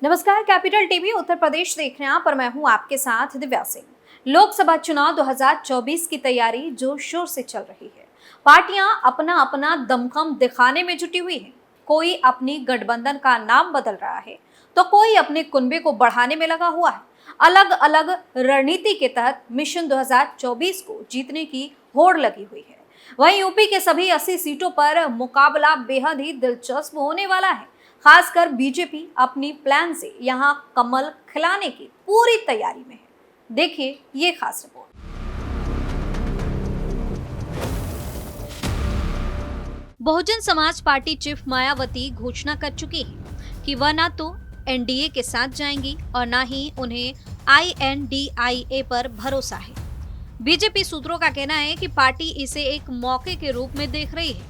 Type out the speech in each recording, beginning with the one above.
नमस्कार, capital TV Uttar Pradesh देख रहे हैं पर मैं हूं आपके साथ दिव्या सिंह। लोकसभा चुनाव 2024 की तैयारी जोर शोर से चल रही है। पार्टियां अपना अपना दमखम दिखाने में जुटी हुई हैं। कोई अपनी गठबंधन का नाम बदल रहा है तो कोई अपने कुनबे को बढ़ाने में लगा हुआ है। अलग अलग रणनीति के तहत मिशन 2024 को जीतने की होड़ लगी हुई है। वहीं यूपी के सभी 80 सीटों पर मुकाबला बेहद ही दिलचस्प होने वाला है। खासकर बीजेपी अपनी प्लान से यहां कमल खिलाने की पूरी तैयारी में है। देखिए ये खास report. Bahujan Samaj party chief Mayawati घोषणा कर चुकी है कि वह न तो एनडीए के साथ जाएंगी और न ही उन्हें INDIA पर भरोसा है। बीजेपी सूत्रों का कहना है कि पार्टी इसे एक मौके के रूप में देख रही है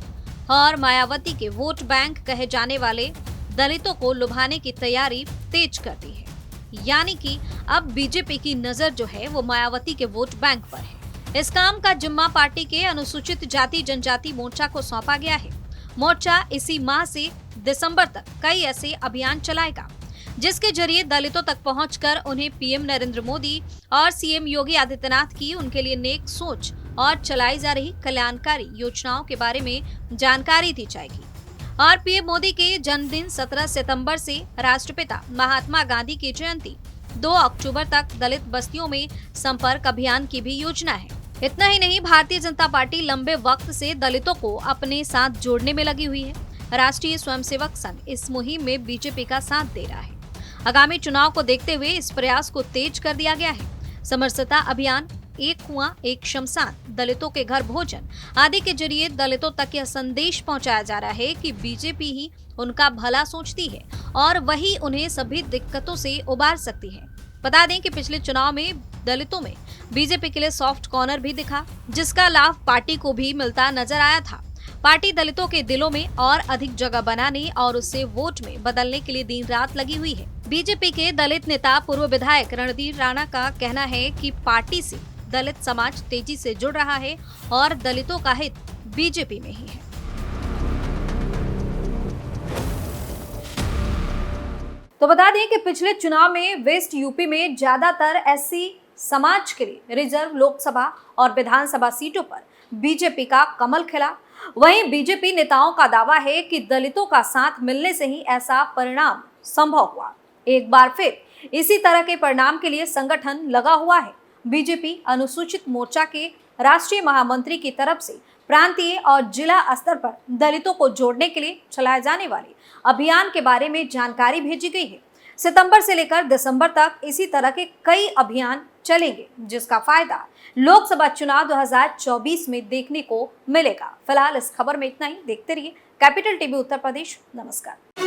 और मायावती के वोट बैंक कहे जाने वाले दलितों को लुभाने की तैयारी तेज कर दी है। यानी कि अब बीजेपी की नजर जो है वो मायावती के वोट बैंक पर है। इस काम का जिम्मा पार्टी के अनुसूचित जाति जनजाति मोर्चा को सौंपा गया है। मोर्चा इसी माह से दिसंबर तक कई ऐसे अभियान चलाएगा जिसके जरिए दलितों तक पहुंचकर उन्हें पीएम नरेंद्र मोदी और सीएम योगी आदित्यनाथ की उनके लिए नेक सोच और चलाई जा रही कल्याणकारी योजनाओं के बारे में जानकारी दी जाएगी। और पीएम मोदी के जन्मदिन 17 सितंबर से राष्ट्रपिता महात्मा गांधी की जयंती 2 अक्टूबर तक दलित बस्तियों में संपर्क अभियान की भी योजना है। इतना ही नहीं, भारतीय जनता पार्टी लंबे वक्त से दलितों को अपने साथ जोड़ने में लगी हुई है। राष्ट्रीय स्वयंसेवक संघ इस मुहिम में बीजेपी का साथ दे रहा है। आगामी चुनाव को देखते हुए इस प्रयास को तेज कर दिया गया है। समरसता अभियान, एक कुआं एक शमशान, दलितों के घर भोजन आदि के जरिए दलितों तक यह संदेश पहुंचाया जा रहा है कि बीजेपी ही उनका भला सोचती है और वही उन्हें सभी दिक्कतों से उबार सकती है। बता दें कि पिछले चुनाव में दलितों में बीजेपी के लिए सॉफ्ट कॉर्नर भी दिखा, जिसका लाभ पार्टी को भी मिलता नजर आया था। पार्टी दलितों के दिलों में और अधिक जगह बनाने और उससे वोट में बदलने के लिए दिन रात लगी हुई है। बीजेपी के दलित नेता पूर्व विधायक रणधीर राणा का कहना है कि पार्टी से दलित समाज तेजी से जुड़ रहा है और दलितों का हित बीजेपी में ही है। तो बता दें कि पिछले चुनाव में वेस्ट यूपी में ज्यादातर SC समाज के लिए रिजर्व लोकसभा और विधानसभा सीटों पर बीजेपी का कमल खिला। वहीं बीजेपी नेताओं का दावा है कि दलितों का साथ मिलने से ही ऐसा परिणाम संभव हुआ। एक बार फिर इसी तरह के परिणाम के लिए संगठन लगा हुआ है। बीजेपी अनुसूचित मोर्चा के राष्ट्रीय महामंत्री की तरफ से प्रांतीय और जिला स्तर पर दलितों को जोड़ने के लिए चलाए जाने वाले अभियान के बारे में जानकारी भेजी गई है। सितंबर से लेकर दिसंबर तक इसी तरह के कई अभियान चलेंगे, जिसका फायदा लोकसभा चुनाव 2024 में देखने को मिलेगा। फिलहाल इस खबर में इतना ही। देखते रहिए कैपिटल टीवी उत्तर प्रदेश। नमस्कार।